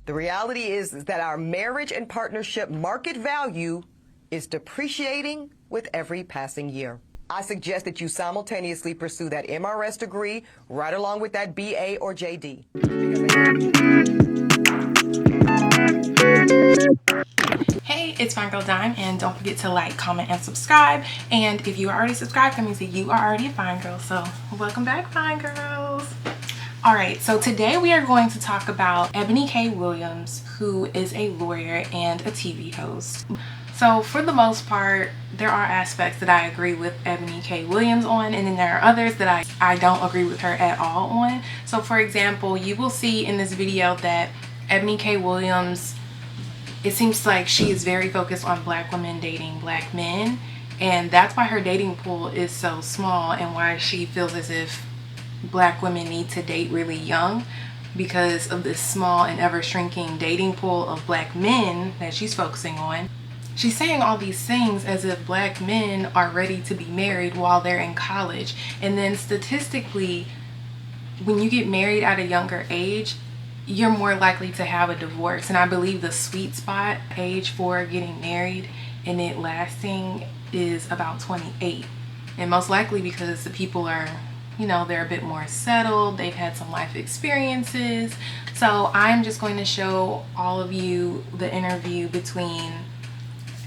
The reality is that our marriage and partnership market value is depreciating with every passing year. I suggest that you simultaneously pursue that MRS degree right along with that BA or JD. Hey, it's Fine Girl Dime, and don't forget to like, comment, and subscribe. And if you are already subscribed, that means that you are already a fine girl. So welcome back, fine girls. All right, so today we are going to talk about Ebony K Williams, who is a lawyer and a TV host. So for the most part, there are aspects that I agree with Ebony K Williams on, and then there are others that I don't agree with her at all on. So for example, you will see in this video that Ebony K Williams, it seems like she is very focused on black women dating black men, and that's why her dating pool is so small and why she feels as if black women need to date really young, because of this small and ever shrinking dating pool of black men that she's focusing on. She's saying all these things as if black men are ready to be married while they're in college, and then statistically, when you get married at a younger age, you're more likely to have a divorce. And I believe the sweet spot age for getting married and it lasting is about 28, and most likely because the people are, you know, they're a bit more settled, they've had some life experiences. So I'm just going to show all of you the interview between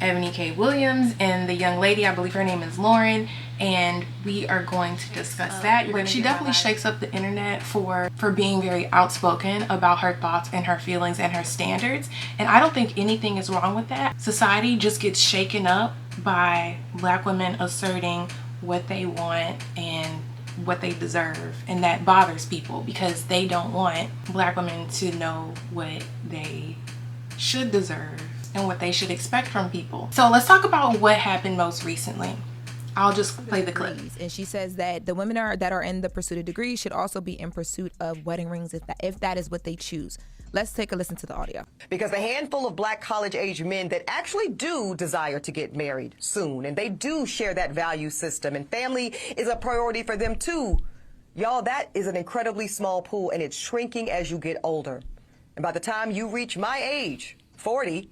Ebony K Williams and the young lady, I believe her name is Lauren, and we are going to discuss that. She definitely shakes up the internet for being very outspoken about her thoughts and her feelings and her standards, and I don't think anything is wrong with that. Society just gets shaken up by black women asserting what they want and what they deserve, and that bothers people because they don't want black women to know what they should deserve and what they should expect from people. So let's talk about what happened most recently. I'll just play the clip. And she says that the women that are in the pursuit of degrees should also be in pursuit of wedding rings if that is what they choose. Let's take a listen to the audio. Because the handful of black college-age men that actually do desire to get married soon, and they do share that value system, and family is a priority for them too, y'all, that is an incredibly small pool, and it's shrinking as you get older. And by the time you reach my age, 40,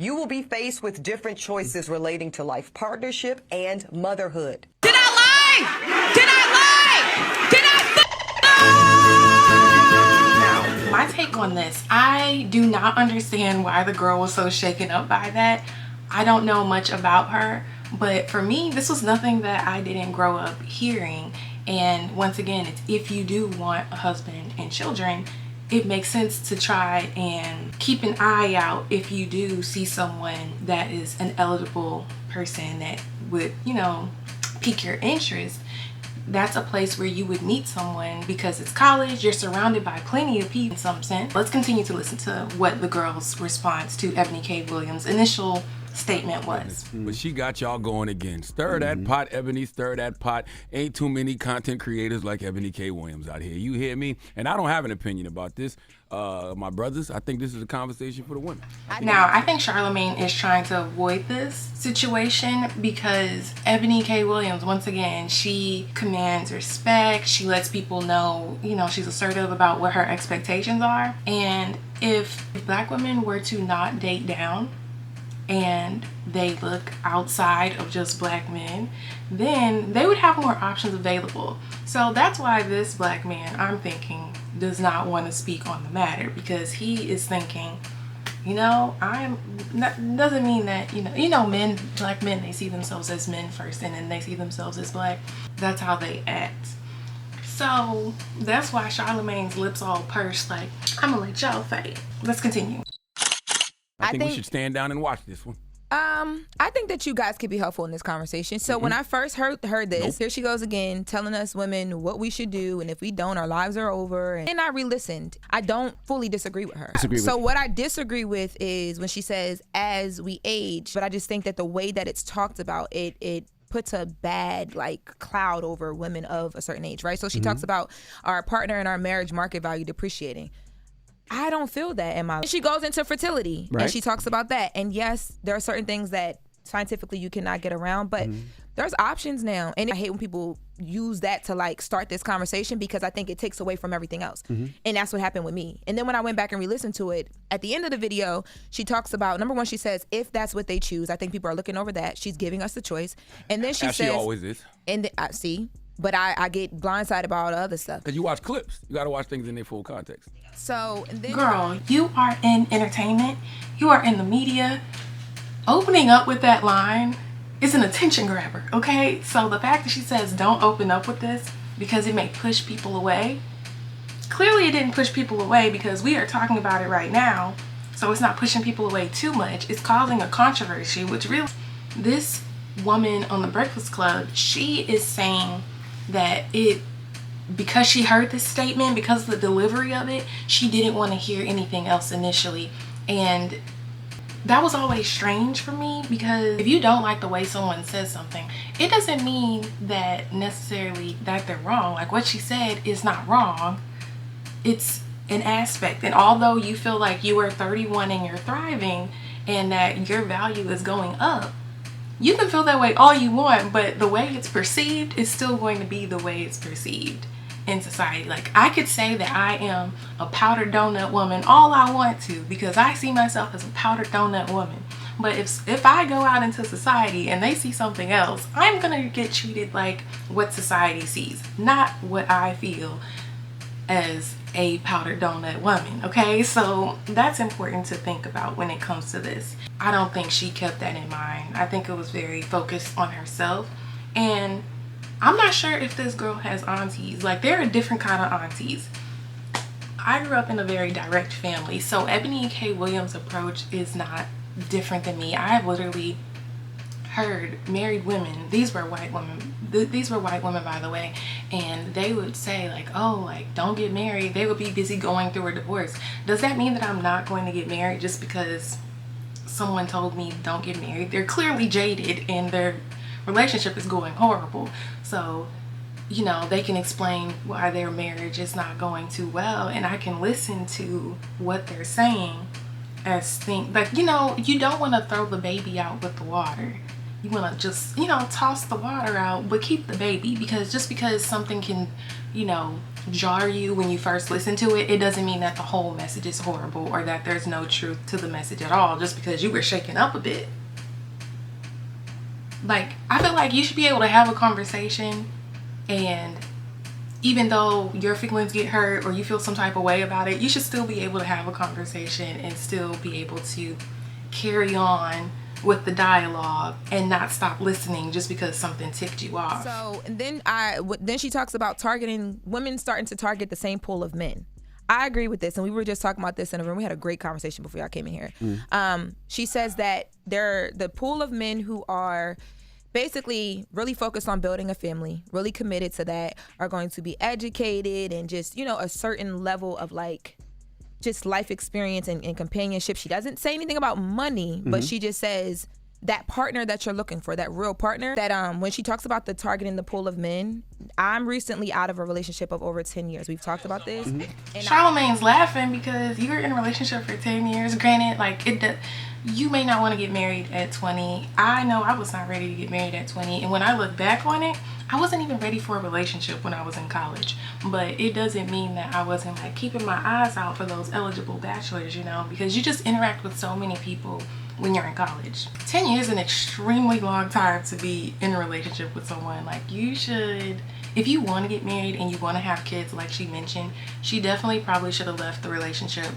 you will be faced with different choices relating to life partnership and motherhood. Did I lie? Did I lie? Did I Now, my take on this, I do not understand why the girl was so shaken up by that. I don't know much about her, but for me, this was nothing that I didn't grow up hearing. And once again, it's if you do want a husband and children, it makes sense to try and keep an eye out if you do see someone that is an eligible person that would, you know, pique your interest. That's a place where you would meet someone because it's college, you're surrounded by plenty of people in some sense. Let's continue to listen to what the girl's response to Ebony K Williams' initial statement was. But she got y'all going again. Stir that pot, Ebony, stir that pot. Ain't too many content creators like Ebony K Williams out here. You hear me? And I don't have an opinion about this. My brothers, I think this is a conversation for the women. Now, I think Charlamagne is trying to avoid this situation because Ebony K Williams, once again, she commands respect. She lets people know, you know, she's assertive about what her expectations are. And if black women were to not date down, and they look outside of just black men, then they would have more options available. So that's why this black man, I'm thinking, does not want to speak on the matter, because he is thinking, you know, doesn't mean that, you know, men, black men, they see themselves as men first and then they see themselves as black. That's how they act. So that's why Charlamagne's lips all pursed like, I'm gonna let y'all fight. Let's continue. I think we should stand down and watch this one. I think that you guys could be helpful in this conversation. So when I first heard this, here she goes again, telling us women what we should do, and if we don't, our lives are over. And I re-listened. I don't fully disagree with her. What I disagree with is when she says, as we age, but I just think that the way that it's talked about, it puts a bad cloud over women of a certain age, right? So she talks about our partner and our marriage market value depreciating. I don't feel that in my life. She goes into fertility, and she talks about that. And yes, there are certain things that scientifically you cannot get around, but there's options now. And I hate when people use that to like start this conversation because I think it takes away from everything else. And that's what happened with me. And then when I went back and re-listened to it, at the end of the video, she talks about, number one, she says, if that's what they choose, I think people are looking over that. She's giving us the choice. And then she As says, she always is. And I see, but I get blindsided by all the other stuff. Because you watch clips. You got to watch things in their full context. So, and then Girl, you are in entertainment. You are in the media. Opening up with that line is an attention grabber, okay? So the fact that she says don't open up with this because it may push people away, clearly it didn't push people away because we are talking about it right now. So it's not pushing people away too much. It's causing a controversy, which really, this woman on the Breakfast Club, she is saying that because she heard this statement, because of the delivery of it, she didn't want to hear anything else initially. And that was always strange for me, because if you don't like the way someone says something, it doesn't mean that necessarily that they're wrong. Like, what she said is not wrong. It's an aspect. And although you feel like you are 31 and you're thriving and that your value is going up, you can feel that way all you want, but the way it's perceived is still going to be the way it's perceived in society. Like, I could say that I am a powdered donut woman all I want to because I see myself as a powdered donut woman. But if I go out into society and they see something else, I'm gonna get treated like what society sees, not what I feel as a powdered donut woman, okay? So that's important to think about when it comes to this. I don't think she kept that in mind. I think it was very focused on herself. And I'm not sure if this girl has aunties. Like, there are different kind of aunties. I grew up in a very direct family, so Ebony K Williams' approach is not different than me. I have literally heard married women, these were white women, by the way, and they would say like, oh, like, don't get married. They would be busy going through a divorce. Does that mean that I'm not going to get married just because someone told me don't get married? They're clearly jaded and their relationship is going horrible. So, you know, they can explain why their marriage is not going too well, and I can listen to what they're saying as things like, you know, you don't want to throw the baby out with the water. You want to just, you know, toss the water out, but keep the baby, because just because something can, you know, jar you when you first listen to it, it doesn't mean that the whole message is horrible or that there's no truth to the message at all just because you were shaken up a bit. Like, I feel like you should be able to have a conversation, and even though your feelings get hurt or you feel some type of way about it, you should still be able to have a conversation and still be able to carry on with the dialogue and not stop listening just because something ticked you off. So, and then she talks about targeting women, starting to target the same pool of men. I agree with this, and we were just talking about this in a room. We had a great conversation before y'all came in here. She says that the pool of men who are basically really focused on building a family, really committed to that, are going to be educated and just, you know, a certain level of like just life experience and companionship. She doesn't say anything about money, but she just says that partner that you're looking for, that real partner, that when she talks about the targeting the pool of men, I'm recently out of a relationship of over 10 years. We've talked about this. And Charlamagne's laughing because you were in a relationship for 10 years. Granted, like, you may not want to get married at 20. I know I was not ready to get married at 20. And when I look back on it, I wasn't even ready for a relationship when I was in college. But it doesn't mean that I wasn't like keeping my eyes out for those eligible bachelors, you know, because you just interact with so many people when you're in college. 10 years is an extremely long time to be in a relationship with someone. Like, you should, if you want to get married and you want to have kids, like she mentioned, she definitely probably should have left the relationship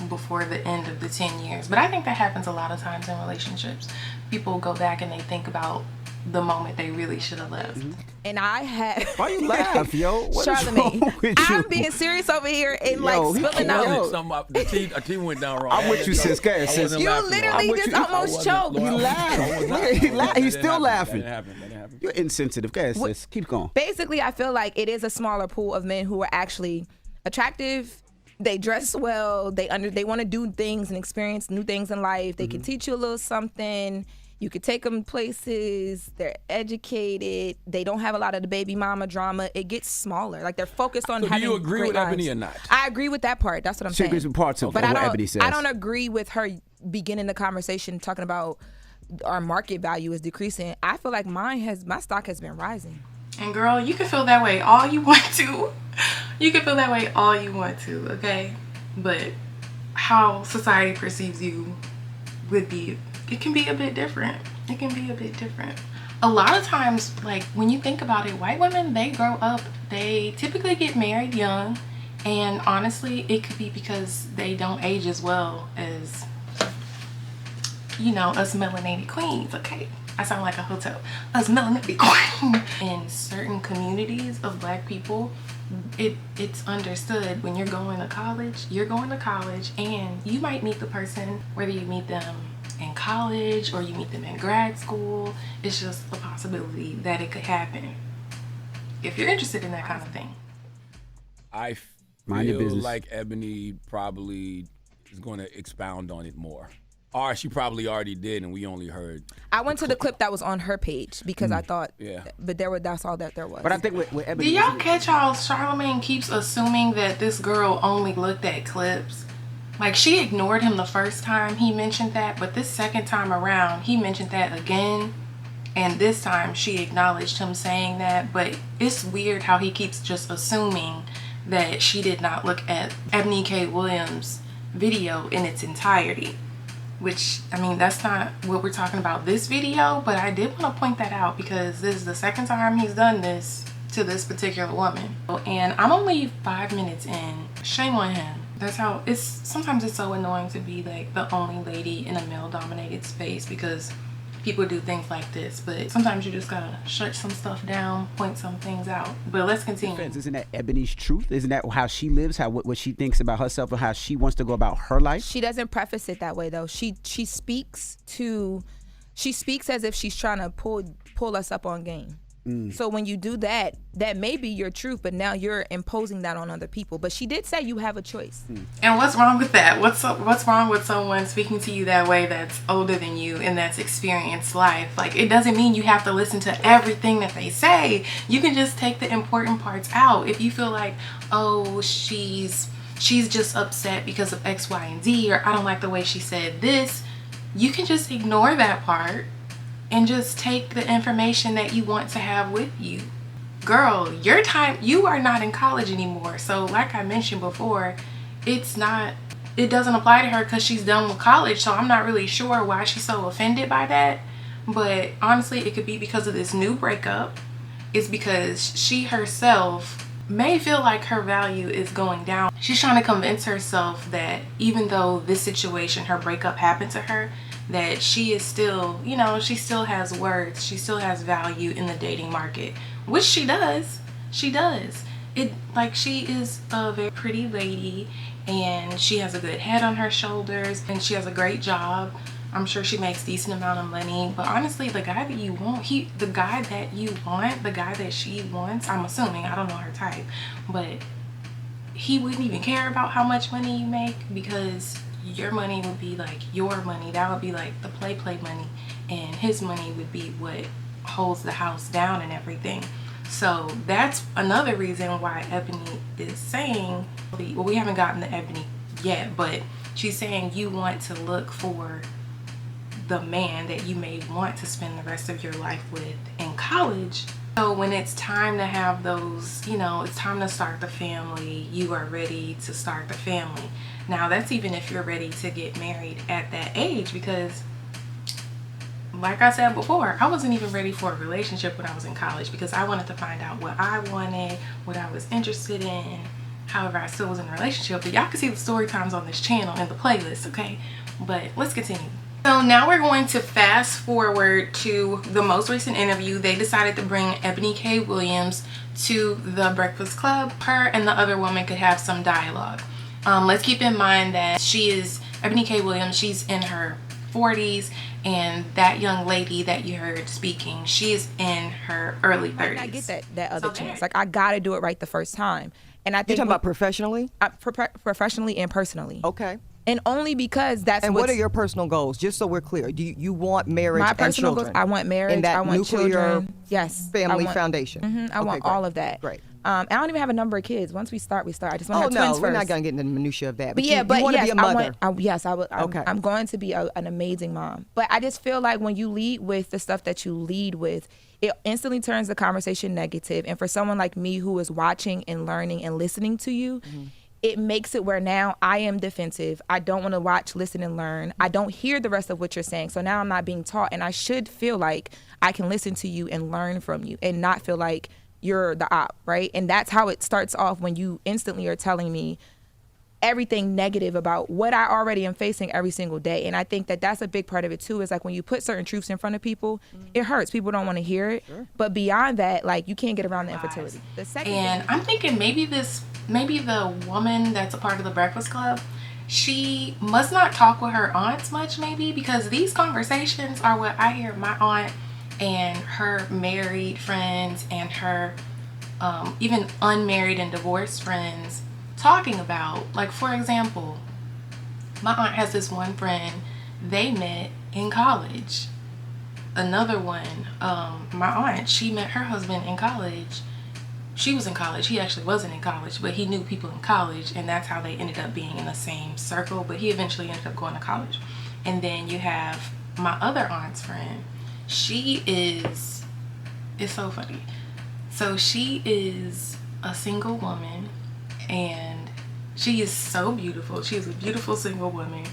before the end of the 10 years. But I think that happens a lot of times in relationships. People go back and they think about the moment they really should have left. And I had... Why you laugh, yo? What is Charlamagne, wrong with you? I'm being serious over here and like spilling out. The team went down wrong. I'm with you, sis. You literally just almost choked. He laughed. He's still laughing. That didn't happen. You're insensitive. Go ahead, sis. Keep going. Basically, I feel like it is a smaller pool of men who are actually attractive. They dress well. They want to do things and experience new things in life. They can teach you a little something. You could take them places. They're educated. They don't have a lot of the baby mama drama. It gets smaller. Like, they're focused on having. Do you agree great with lives. Ebony or not? I agree with that part. That's what I'm saying. She agrees with parts of but what Ebony says. I don't agree with her beginning the conversation talking about our market value is decreasing. I feel like my stock has been rising. And girl, you can feel that way all you want to. You can feel that way all you want to, okay? But how society perceives you it can be a bit different. It can be a bit different. A lot of times, like, when you think about it, white women, they grow up, they typically get married young, and honestly, it could be because they don't age as well as, you know, us melanated queens, okay? I sound like a hotel. Us melanated queens. In certain communities of black people, it's understood when you're going to college, and you might meet the person, whether you meet them in college or you meet them in grad school. It's just a possibility that it could happen if you're interested in that kind of thing. I feel like Ebony probably is going to expound on it more. Or she probably already did, and we only heard. I went to the clip that was on her page because I thought, but that's all that there was. But I think with Ebony, do y'all catch how Charlamagne keeps assuming that this girl only looked at clips? Like, she ignored him the first time he mentioned that, but this second time around, he mentioned that again. And this time, she acknowledged him saying that. But it's weird how he keeps just assuming that she did not look at Ebony K Williams' video in its entirety. Which, I mean, that's not what we're talking about this video, but I did want to point that out because this is the second time he's done this to this particular woman. And I'm only 5 minutes in. Shame on him. That's how sometimes it's so annoying to be like the only lady in a male dominated space because people do things like this, but sometimes you just gotta shut some stuff down, point some things out. But let's continue. Isn't that Ebony's truth? Isn't that how she lives, what she thinks about herself and how she wants to go about her life? She doesn't preface it that way though. She speaks as if she's trying to pull us up on game. So when you do that, that may be your truth, but now you're imposing that on other people. But she did say you have a choice. And what's wrong with that? What's wrong with someone speaking to you that way that's older than you and that's experienced life? Like, it doesn't mean you have to listen to everything that they say. You can just take the important parts out. If you feel like, oh, she's just upset because of X, Y, and Z, or I don't like the way she said this, you can just ignore that part and just take the information that you want to have with you. Girl, you are not in college anymore. So like I mentioned before, it doesn't apply to her because she's done with college. So I'm not really sure why she's so offended by that. But honestly, it could be because of this new breakup. It's because she herself may feel like her value is going down. She's trying to convince herself that even though this situation, her breakup happened to her, that she is still, you know, she still has worth, she still has value in the dating market, which she does. She does. She is a very pretty lady, and she has a good head on her shoulders, and she has a great job. I'm sure she makes decent amount of money, but honestly, the guy that you want, the guy that she wants, I'm assuming, I don't know her type, but he wouldn't even care about how much money you make because your money would be like your money. That would be like the play money, and his money would be what holds the house down and everything. So that's another reason why Ebony is saying, well, we haven't gotten to Ebony yet, but she's saying you want to look for the man that you may want to spend the rest of your life with in college. So when it's time to have those, you know, it's time to start the family, you are ready to start the family. Now that's even if you're ready to get married at that age, because like I said before, I wasn't even ready for a relationship when I was in college because I wanted to find out what I wanted, what I was interested in. However, I still was in a relationship, but y'all can see the story times on this channel in the playlist, okay? But let's continue. So now we're going to fast forward to the most recent interview. They decided to bring Ebony K Williams to the Breakfast Club. Her and the other woman could have some dialogue. Let's keep in mind that Ebony K Williams, she's in her 40s, and that young lady that you heard speaking, she is in her early 30s. I get that other chance. Like, I gotta do it right the first time. And I think you're talking about professionally? Professionally and personally. Okay. And only because that's and what are your personal goals? Just so we're clear, do you want marriage my and personal children? goals? I want marriage. And that I want nuclear children. Yes. family foundation. I want great. all of that. Great. I don't even have a number of kids. Once we start, we start. I just want to have no, twins we're first. not going to get into the minutia of that. But you want to be a mother. Yes, I would. Okay. I'm going to be an amazing mom. But I just feel like when you lead with the stuff that you lead with, it instantly turns the conversation negative. And for someone like me who is watching and learning and listening to you, it makes it where now I am defensive. I don't want to watch, listen, and learn. I don't hear the rest of what you're saying. So now I'm not being taught. And I should feel like I can listen to you and learn from you and not feel like you're the op, right? And that's how it starts off when you instantly are telling me everything negative about what I already am facing every single day. And I think that that's a big part of it too, is like when you put certain truths in front of people, it hurts. People don't want to hear it. Sure. But beyond that, like you can't get around the infertility. The second and I'm thinking maybe the woman that's a part of the Breakfast Club, she must not talk with her aunts much maybe, because these conversations are what I hear my aunt and her married friends and her even unmarried and divorced friends talking about. Like, for example, my aunt has this one friend, they met in college. Another one, my aunt, she met her husband in college. She was in college. He actually wasn't in college, but he knew people in college, and that's how they ended up being in the same circle. But he eventually ended up going to college. And then you have my other aunt's friend. She is, it's so funny. So she is a single woman, and she is so beautiful. She is a beautiful single woman,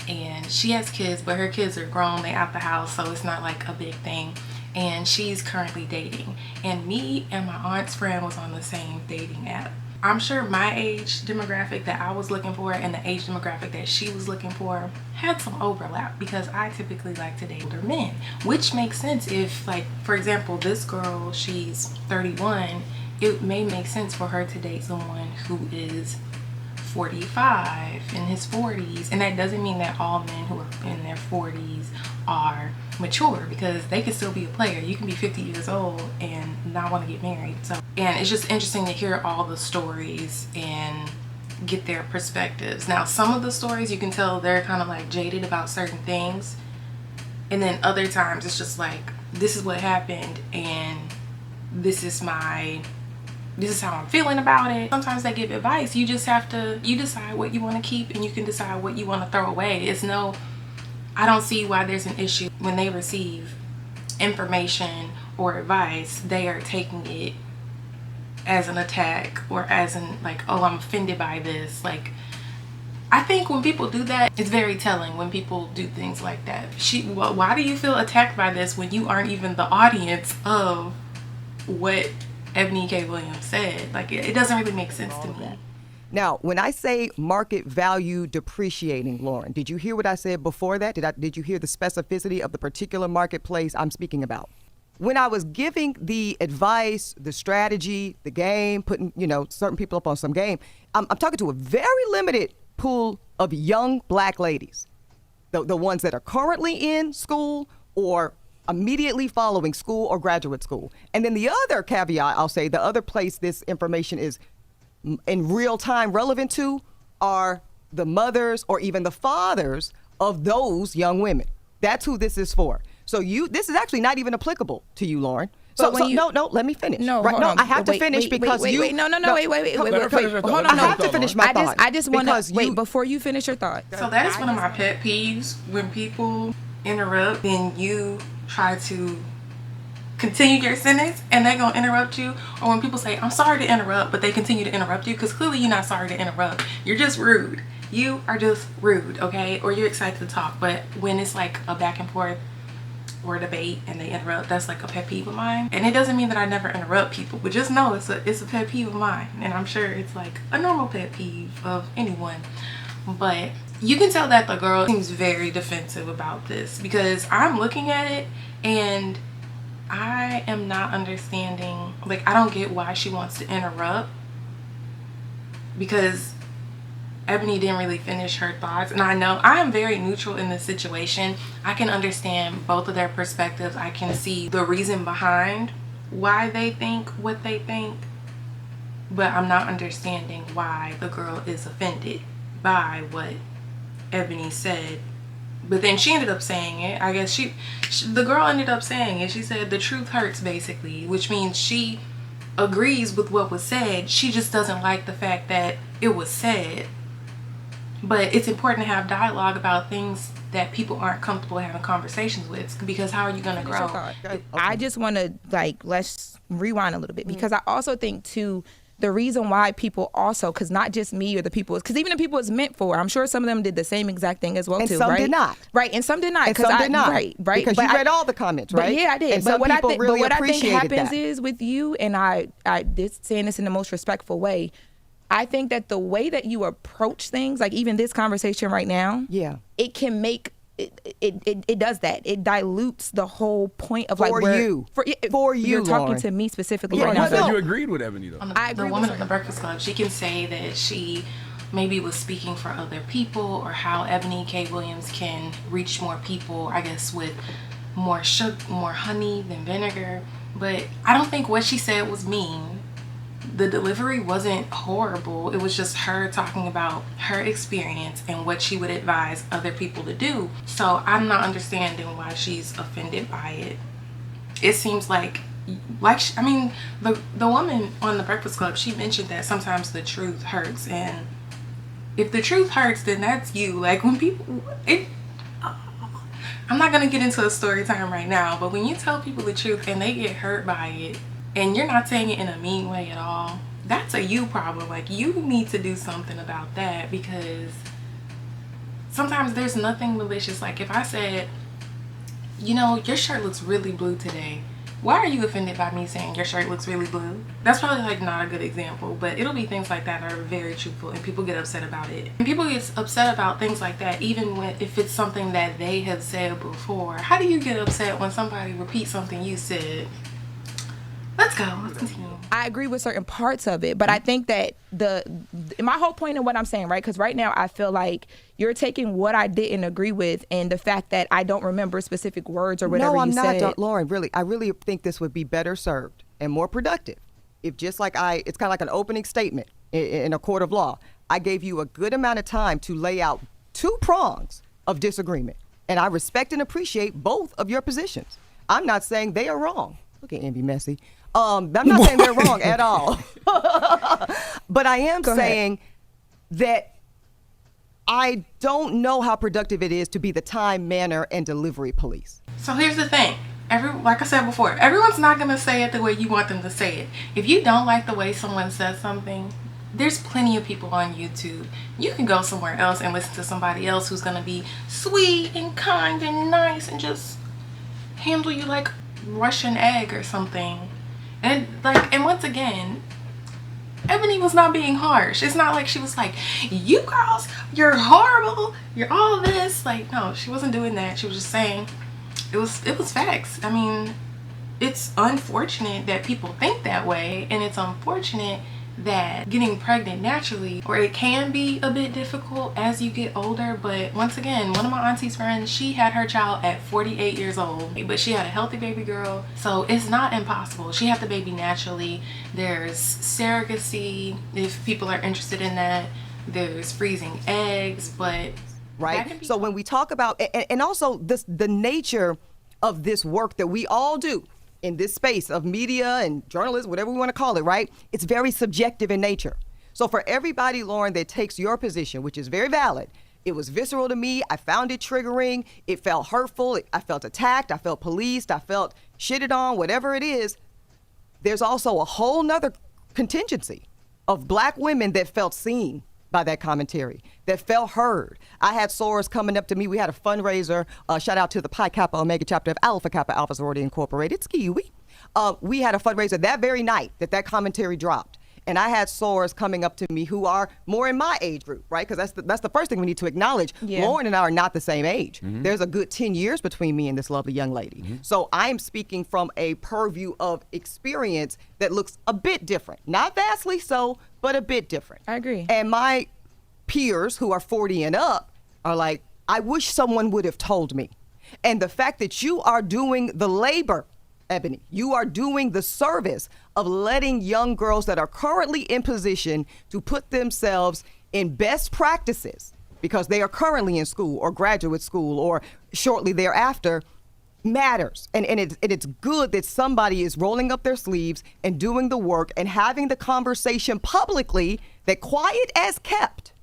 and she has kids, but her kids are grown. They out the house, so it's not like a big thing. And she's currently dating. And me and my aunt's friend was on the same dating app. I'm sure my age demographic that I was looking for and the age demographic that she was looking for had some overlap, because I typically like to date older men, which makes sense if, like, for example, this girl, she's 31, it may make sense for her to date someone who is 45, in his 40s. And that doesn't mean that all men who are in their 40s are mature, because they can still be a player. You can be 50 years old and not want to get married. So, and it's just interesting to hear all the stories and get their perspectives. Now, some of the stories you can tell they're kind of like jaded about certain things, and then other times it's just like, this is what happened and this is how I'm feeling about it. Sometimes they give advice. You just have to, you decide what you want to keep, and you can decide what you want to throw away. I don't see why there's an issue when they receive information or advice. They are taking it as an attack, or as in like, oh, I'm offended by this. Like, I think when people do that, it's very telling when people do things like that. Why do you feel attacked by this when you aren't even the audience of what Ebony K Williams said? Like, it doesn't really make sense to me. Now, when I say market value depreciating, Lauren, did you hear what I said before that? Did you hear the specificity of the particular marketplace I'm speaking about? When I was giving the advice, the strategy, the game, putting, certain people up on some game, I'm talking to a very limited pool of young black ladies, the ones that are currently in school or immediately following school or graduate school. And then the other caveat, I'll say, the other place this information is in real time relevant to are the mothers or even the fathers of those young women. That's who this is for. So this is actually not even applicable to you, Lauren. No, let me finish. No, right? hold No, on. I have to finish because wait, you. wait, no, wait. Hold on, I have to finish my thought. I just want to wait before you finish your thought. So that is one of my pet peeves, when people interrupt and you try to continue your sentence and they're gonna interrupt you, or when people say, I'm sorry to interrupt, but they continue to interrupt you, because clearly you're not sorry to interrupt. You're just rude. You are just rude, okay? Or you're excited to talk. But when it's like a back and forth or a debate and they interrupt, that's like a pet peeve of mine. And it doesn't mean that I never interrupt people, but just know it's a pet peeve of mine. And I'm sure it's like a normal pet peeve of anyone. But you can tell that the girl seems very defensive about this, because I'm looking at it and I am not understanding. Like, I don't get why she wants to interrupt, because Ebony didn't really finish her thoughts. And I know I am very neutral in this situation. I can understand both of their perspectives. I can see the reason behind why they think what they think, but I'm not understanding why the girl is offended by what Ebony said. But then she ended up saying it. I guess the girl ended up saying it. She said the truth hurts, basically, which means she agrees with what was said. She just doesn't like the fact that it was said. But it's important to have dialogue about things that people aren't comfortable having conversations with, because how are you going to grow? I just want to, like, let's rewind a little bit, because I also think too, the reason why people also, because not just me or the people, because even the people it's meant for, I'm sure some of them did the same exact thing as well, and too, some right? did not. Right, and some did not. And some did not. Right. Because you read all the comments, right? Yeah, I did. And but some what people really I think appreciated happens that. is with you, and I saying this in the most respectful way, I think that the way that you approach things, like even this conversation right now, it can make it does that. It dilutes the whole point of For like where you. for you. You're talking Lauren. to me specifically Yeah, right You now. said you agreed with Ebony, though. The woman on the Breakfast Club, she can say that she maybe was speaking for other people, or how Ebony K Williams can reach more people, I guess, with more sugar, more honey than vinegar. But I don't think what she said was mean. The delivery wasn't horrible. It was just her talking about her experience and what she would advise other people to do. So I'm not understanding why she's offended by it. It seems like I mean, the woman on the Breakfast Club, she mentioned that sometimes the truth hurts, and if the truth hurts, then that's you. Like when people, I'm not gonna get into a story time right now, but when you tell people the truth and they get hurt by it, and you're not saying it in a mean way at all, that's a you problem. Like, you need to do something about that, because sometimes there's nothing malicious. Like if I said, you know, your shirt looks really blue today, why are you offended by me saying your shirt looks really blue? That's probably like not a good example, but it'll be things like that that are very truthful, and people get upset about it. And people get upset about things like that even if it's something that they have said before. How do you get upset when somebody repeats something you said? Let's continue. I agree with certain parts of it, but I think that my whole point in what I'm saying, right? Because right now I feel like you're taking what I didn't agree with and the fact that I don't remember specific words or whatever you said. No, I'm not, Lauren. Really, I really think this would be better served and more productive if just like it's kind of like an opening statement in a court of law. I gave you a good amount of time to lay out 2 prongs of disagreement, and I respect and appreciate both of your positions. I'm not saying they are wrong. Look at Envy Messy. I'm not saying they're wrong at all. But I am saying that I don't know how productive it is to be the time, manner, and delivery police. So here's the thing. Like I said before, everyone's not going to say it the way you want them to say it. If you don't like the way someone says something, there's plenty of people on YouTube. You can go somewhere else and listen to somebody else who's going to be sweet and kind and nice and just handle you like Russian egg or something. And once again, Ebony was not being harsh. It's not like she was like, you girls, you're horrible, you're all this. Like, no, she wasn't doing that. She was just saying it was facts. I mean, it's unfortunate that people think that way, and it's unfortunate that getting pregnant naturally, or it can be a bit difficult as you get older. But once again, one of my auntie's friends, she had her child at 48 years old, but she had a healthy baby girl, so it's not impossible. She had the baby naturally. There's surrogacy if people are interested in that. There's freezing eggs, but right. So when we talk about and also the nature of this work that we all do in this space of media and journalism, whatever we want to call it, right? It's very subjective in nature. So for everybody, Lauren, that takes your position, which is very valid, it was visceral to me. I found it triggering. It felt hurtful. I felt attacked. I felt policed. I felt shitted on, whatever it is. There's also a whole nother contingency of black women that felt seen by that commentary, that felt heard. I had sorors coming up to me. We had a fundraiser. Shout out to the Pi Kappa Omega chapter of Alpha Kappa Alpha Sorority Incorporated. Skiwi. We had a fundraiser that very night that commentary dropped. And I had sorors coming up to me who are more in my age group, right? Because that's the first thing we need to acknowledge. Yeah. Lauren and I are not the same age. Mm-hmm. There's a good 10 years between me and this lovely young lady. Mm-hmm. So I'm speaking from a purview of experience that looks a bit different. Not vastly so, but a bit different. I agree. And my peers who are 40 and up are like, I wish someone would have told me. And the fact that you are doing the labor, Ebony, you are doing the service of letting young girls that are currently in position to put themselves in best practices because they are currently in school or graduate school or shortly thereafter, matters. And it's good that somebody is rolling up their sleeves and doing the work and having the conversation publicly that quiet as kept.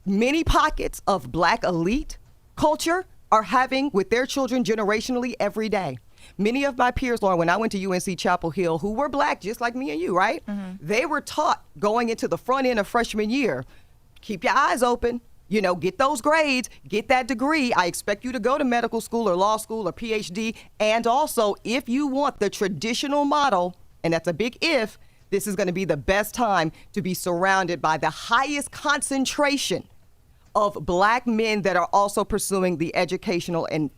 Many pockets of Black elite culture are having with their children generationally every day. Many of my peers, Lauren, when I went to UNC Chapel Hill, who were Black just like me and you, right? They were taught going into the front end of freshman year, keep your eyes open. You know, get those grades, get that degree. I expect you to go to medical school or law school or PhD. And also, if you want the traditional model, and that's a big if, this is going to be the best time to be surrounded by the highest concentration of Black men that are also pursuing the educational and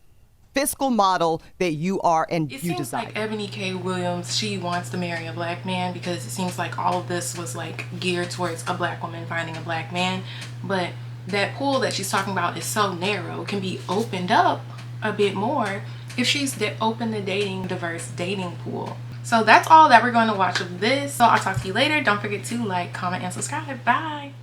fiscal model that you are and It you seems desire. like Ebony K Williams, she wants to marry a Black man because it seems like all of this was like geared towards a Black woman finding a Black man. But that pool that she's talking about is so narrow. It can be opened up a bit more if she's open the diverse dating pool. So that's all that we're going to watch of this. So I'll talk to you later. Don't forget to like, comment, and subscribe. Bye.